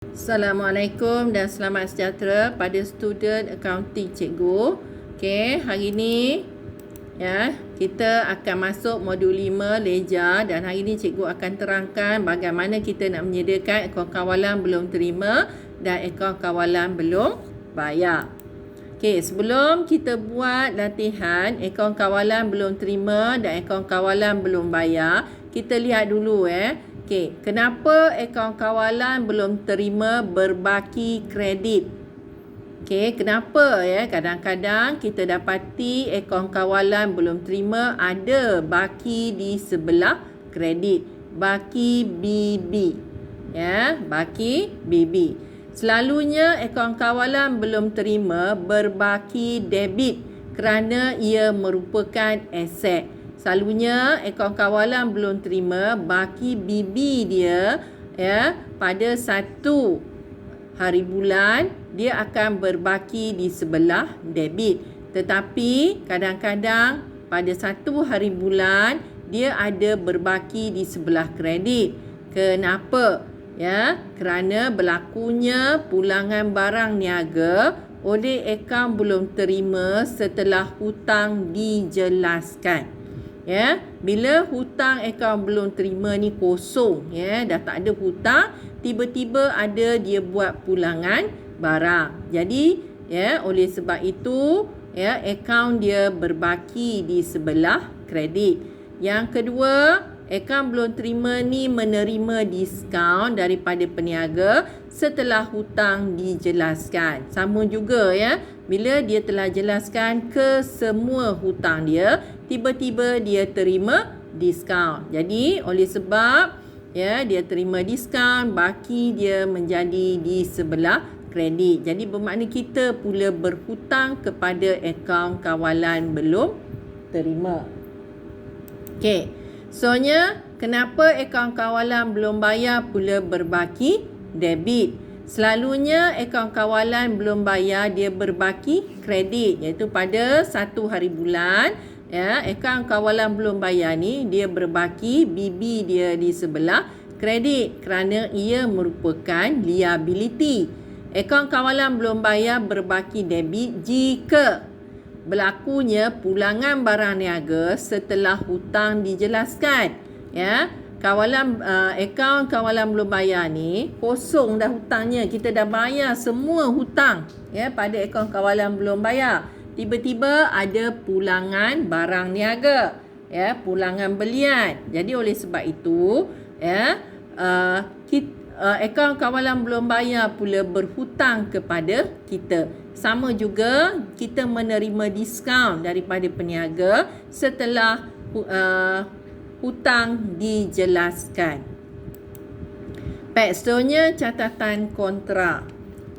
Assalamualaikum dan selamat sejahtera pada student accounting cikgu. Okey, hari ni kita akan masuk modul 5 leja dan hari ni cikgu akan terangkan bagaimana kita nak menyediakan akaun kawalan belum terima dan akaun kawalan belum bayar. Okey, sebelum kita buat latihan akaun kawalan belum terima dan akaun kawalan belum bayar, kita lihat dulu Okey, kenapa akaun kawalan belum terima berbaki kredit? Okey, kenapa kadang-kadang kita dapati akaun kawalan belum terima ada baki di sebelah kredit, baki BB. Baki BB. Selalunya akaun kawalan belum terima berbaki debit kerana ia merupakan aset. Selalunya akaun kawalan belum terima baki BB dia pada satu hari bulan dia akan berbaki di sebelah debit. Tetapi kadang-kadang pada satu hari bulan dia ada berbaki di sebelah kredit. Kenapa? Kerana berlakunya pulangan barang niaga oleh akaun belum terima setelah hutang dijelaskan. Bila hutang akaun belum terima ni kosong, dah tak ada hutang, tiba-tiba ada dia buat pulangan barang. Jadi, oleh sebab itu, akaun dia berbaki di sebelah kredit. Yang kedua, akaun belum terima ni menerima diskaun daripada peniaga setelah hutang dijelaskan. Sama juga bila dia telah jelaskan ke semua hutang dia, tiba-tiba dia terima diskaun. Jadi oleh sebab dia terima diskaun, baki dia menjadi di sebelah kredit. Jadi bermakna kita pula berhutang kepada akaun kawalan belum terima. Okey. Soalnya kenapa akaun kawalan belum bayar pula berbaki debit? Selalunya akaun kawalan belum bayar dia berbaki kredit, iaitu pada satu hari bulan akaun kawalan belum bayar ni dia berbaki BB dia di sebelah kredit kerana ia merupakan liability. Akaun kawalan belum bayar berbaki debit jika berlakunya pulangan barang niaga setelah hutang dijelaskan. Akaun kawalan belum bayar ni kosong dah hutangnya, kita dah bayar semua hutang pada akaun kawalan belum bayar. Tiba-tiba ada pulangan barang niaga, pulangan belian. Jadi oleh sebab itu akaun kawalan belum bayar pula berhutang kepada kita. Sama juga kita menerima diskaun daripada peniaga setelah hutang dijelaskan. Baik, seterusnya catatan kontrak.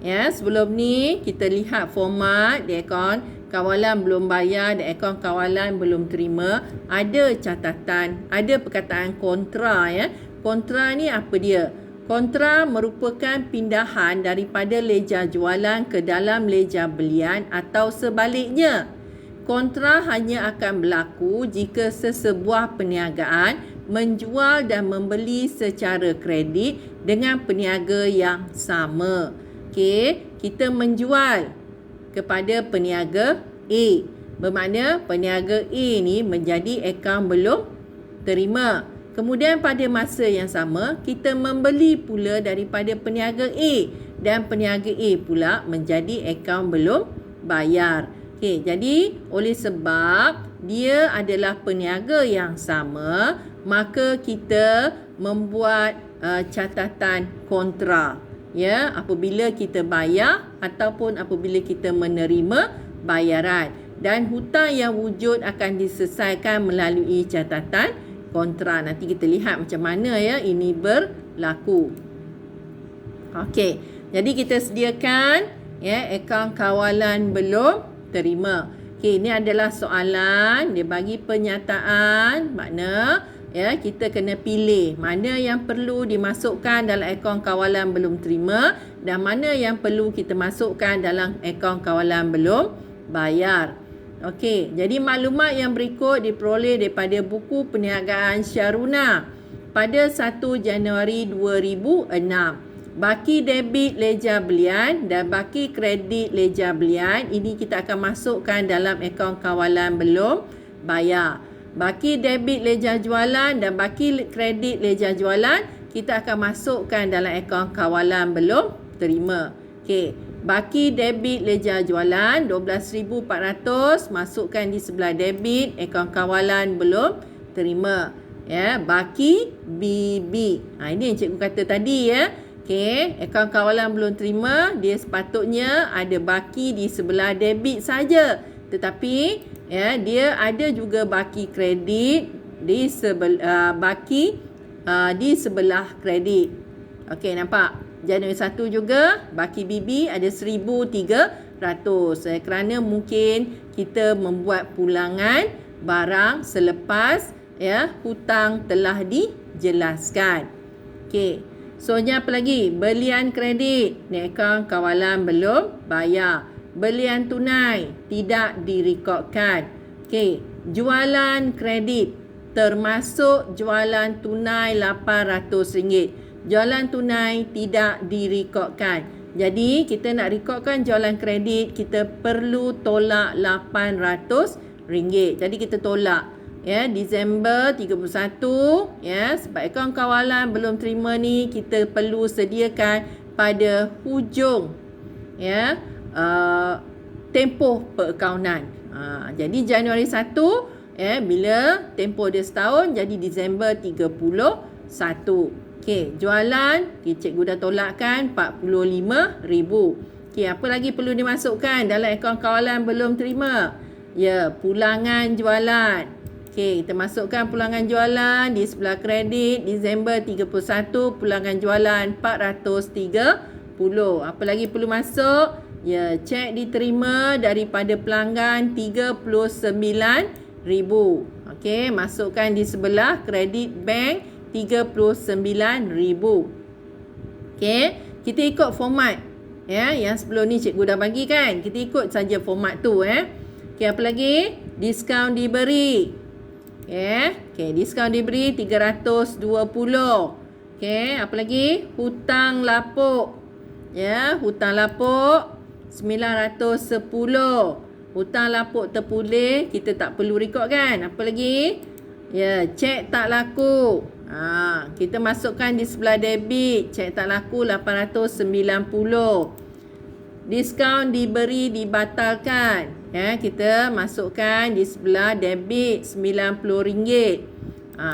Sebelum ni kita lihat format di akaun kawalan belum bayar dan akaun kawalan belum terima. Ada catatan, ada perkataan kontra. Kontra ni apa dia? Kontra merupakan pindahan daripada leja jualan ke dalam leja belian atau sebaliknya. Kontra hanya akan berlaku jika sesebuah perniagaan menjual dan membeli secara kredit dengan peniaga yang sama. Okey, kita menjual kepada peniaga A. Bermakna peniaga A ni menjadi akaun belum terima. Kemudian pada masa yang sama, kita membeli pula daripada peniaga A dan peniaga A pula menjadi akaun belum bayar. Okey, jadi oleh sebab dia adalah peniaga yang sama, maka kita membuat catatan kontra. Apabila kita bayar ataupun apabila kita menerima bayaran, dan hutang yang wujud akan diselesaikan melalui catatan kontra. Nanti kita lihat macam mana ini berlaku. Okey, jadi kita sediakan akaun kawalan belum terima. Okey, ini adalah soalan, dia bagi pernyataan, makna kita kena pilih mana yang perlu dimasukkan dalam akaun kawalan belum terima dan mana yang perlu kita masukkan dalam akaun kawalan belum bayar. Okey, jadi maklumat yang berikut diperoleh daripada buku perniagaan Syaruna pada 1 Januari 2006. Baki debit ledger belian dan baki kredit ledger belian ini kita akan masukkan dalam akaun kawalan belum bayar. Baki debit ledger jualan dan baki kredit ledger jualan kita akan masukkan dalam akaun kawalan belum terima. Okey, baki debit ledger jualan 12,400 masukkan di sebelah debit akaun kawalan belum terima. Ya, baki BB. Ini yang cikgu kata tadi ya. Okey, akaun kawalan belum terima, dia sepatutnya ada baki di sebelah debit saja. Tetapi ya, dia ada juga baki kredit di sebelah di sebelah kredit. Okey, nampak? Januari 1 juga baki BB ada 1,300. Kerana mungkin kita membuat pulangan barang selepas ya hutang telah dijelaskan. Okey. Soalnya apa lagi? Belian kredit, akaun kawalan belum bayar. Belian tunai tidak direkodkan. Okey, jualan kredit termasuk jualan tunai RM800. Jualan tunai tidak direkodkan. Jadi kita nak rekodkan jualan kredit, kita perlu tolak RM800. Jadi kita tolak ya Disember 31 ya, sebab akaun kawalan belum terima ni kita perlu sediakan pada hujung ya tempoh perakaunan. Jadi Januari 1 ya, bila tempoh dia setahun jadi Disember 31. Okey, jualan cikgu dah tolakkan 45,000. Okey, apa lagi perlu dimasukkan dalam akaun kawalan belum terima? Ya, pulangan jualan. Okey, kita masukkan pulangan jualan di sebelah kredit Disember 31, pulangan jualan 430. Apa lagi perlu masuk? Ya, cek diterima daripada pelanggan 39,000. Okey, masukkan di sebelah kredit bank 39,000. Okey, kita ikut format ya yang sebelum ni cikgu dah bagi kan. Kita ikut saja format tu Okey, apa lagi? Diskaun diberi. Okey, diskaun diberi 320. Okey, apa lagi? Hutang lapuk. Ya, hutang lapuk 910. Hutang lapuk terpulih kita tak perlu rekod kan? Apa lagi? Ya, cek tak laku. Kita masukkan di sebelah debit, cek tak laku 890. Diskaun diberi dibatalkan. Ya, kita masukkan di sebelah debit RM90.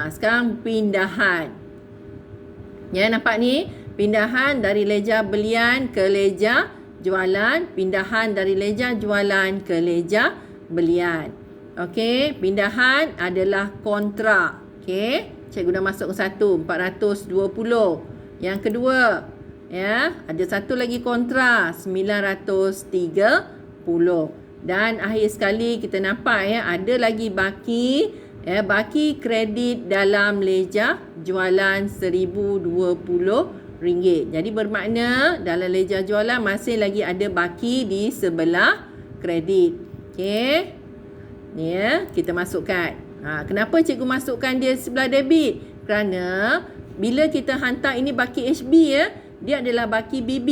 Sekarang pindahan. Ya, nampak ni? Pindahan dari ledger belian ke ledger jualan. Pindahan dari ledger jualan ke ledger belian. Okey, pindahan adalah kontrak. Okey, cikgu dah masuk ke satu, 420. Yang kedua, ya, ada satu lagi kontra 930. Dan akhir sekali kita nampak ya, ada lagi baki ya, baki kredit dalam ledger jualan RM1,020. Jadi bermakna dalam ledger jualan masih lagi ada baki di sebelah kredit. Okey. Ni ya, kita masukkan. Kenapa cikgu masukkan dia sebelah debit? Kerana bila kita hantar ini baki HB ya, dia adalah baki BB.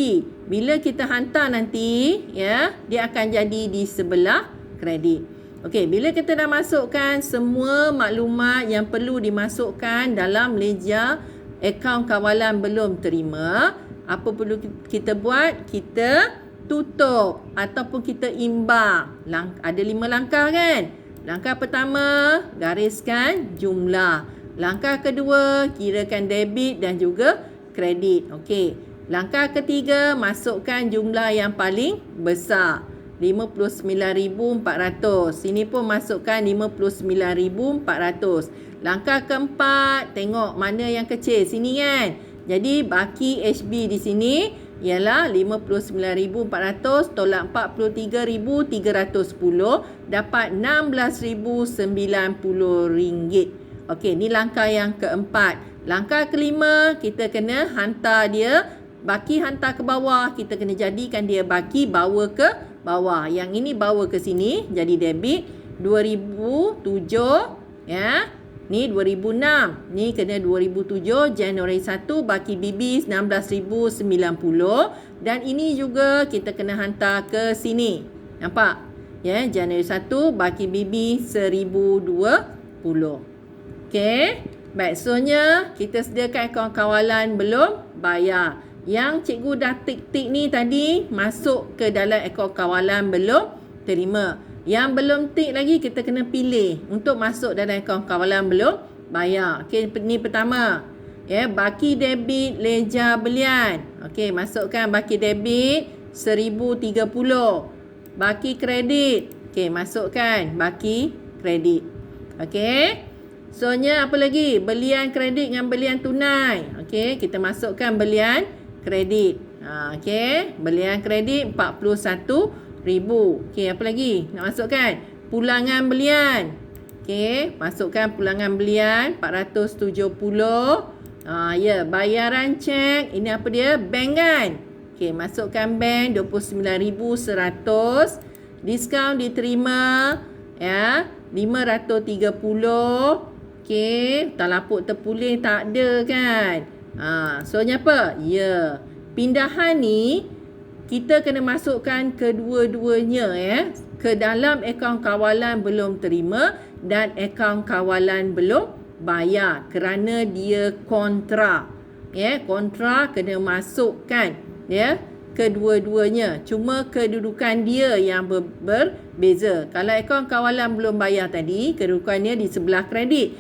Bila kita hantar nanti ya, dia akan jadi di sebelah kredit. Okey, bila kita dah masukkan semua maklumat yang perlu dimasukkan dalam ledger akaun kawalan belum terima, apa perlu kita buat? Kita tutup ataupun kita imbang. Ada 5 langkah kan? Langkah pertama, gariskan jumlah. Langkah kedua, kirakan debit dan juga kredit. Okey. Langkah ketiga, masukkan jumlah yang paling besar. 59,400. Sini pun masukkan 59,400. Langkah keempat, tengok mana yang kecil. Sini kan? Jadi baki HB di sini ialah 59,400 tolak 43,310 dapat RM16,090. Okey, ni langkah yang keempat. Langkah kelima, kita kena hantar dia, baki hantar ke bawah, kita kena jadikan dia baki bawa ke bawah. Yang ini bawa ke sini jadi debit 2007 ya. Ni 2006. Ni kena 2007. Januari 1 baki BB 16,090. Dan ini juga kita kena hantar ke sini. Nampak? Ya, Januari 1 baki BB 1020. Okey. Baik, soalnya kita sediakan akaun kawalan belum bayar. Yang cikgu dah tik-tik ni tadi masuk ke dalam akaun kawalan belum terima. Yang belum tik lagi kita kena pilih untuk masuk dalam akaun kawalan belum bayar. Okey, ni pertama. Ya, baki debit leja belian. Okey, masukkan baki debit 1030. Baki kredit. Okey, masukkan baki kredit. Okey. Soalnya apa lagi? Belian kredit dengan belian tunai. Okey, kita masukkan belian kredit. Okey, belian kredit 41,000. Okey, apa lagi nak masukkan? Pulangan belian. Okey, masukkan pulangan belian 470. Ya, bayaran cek. Ini apa dia? Bank kan? Okey, masukkan bank 29,100. Diskaun diterima ya 530. Okey, talapuk terpulih tak ada kan? Soalnya apa? Ya. Pindahan ni kita kena masukkan kedua-duanya ya ke dalam akaun kawalan belum terima dan akaun kawalan belum bayar kerana dia kontrak. Ya, kontrak kena masukkan ya kedua-duanya. Cuma kedudukan dia yang berbeza. Kalau akaun kawalan belum bayar tadi, kedudukannya di sebelah kredit.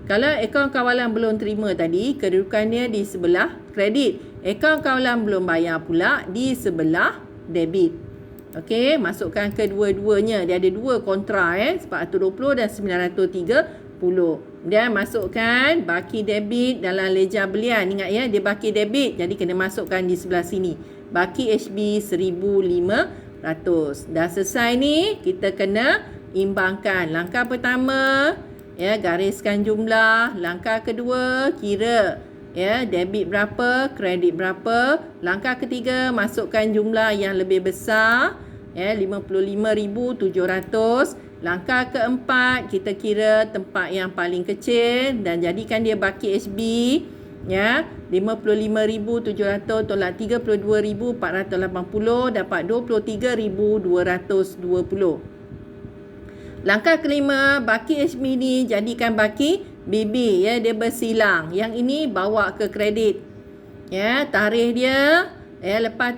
Kalau akaun kawalan belum terima tadi, kedudukannya di sebelah kredit. Akaun kawalan belum bayar pula di sebelah debit. Okey, masukkan kedua-duanya. Dia ada dua kontra 420 dan 930. Dan masukkan baki debit dalam leja belian. Ingat ya, dia baki debit. Jadi kena masukkan di sebelah sini. Baki HB 1,500. Dah selesai ni, kita kena imbangkan. Langkah pertama, ya, gariskan jumlah. Langkah kedua, kira ya, debit berapa, kredit berapa. Langkah ketiga, masukkan jumlah yang lebih besar. Ya, 55,700. Langkah keempat, kita kira tempat yang paling kecil dan jadikan dia baki HB. Ya, 55,700 tolak 32,480 dapat 23,220. Langkah kelima, baki HB ni jadikan baki BB ya, dia bersilang. Yang ini bawa ke kredit. Ya, tarikh dia ya lepas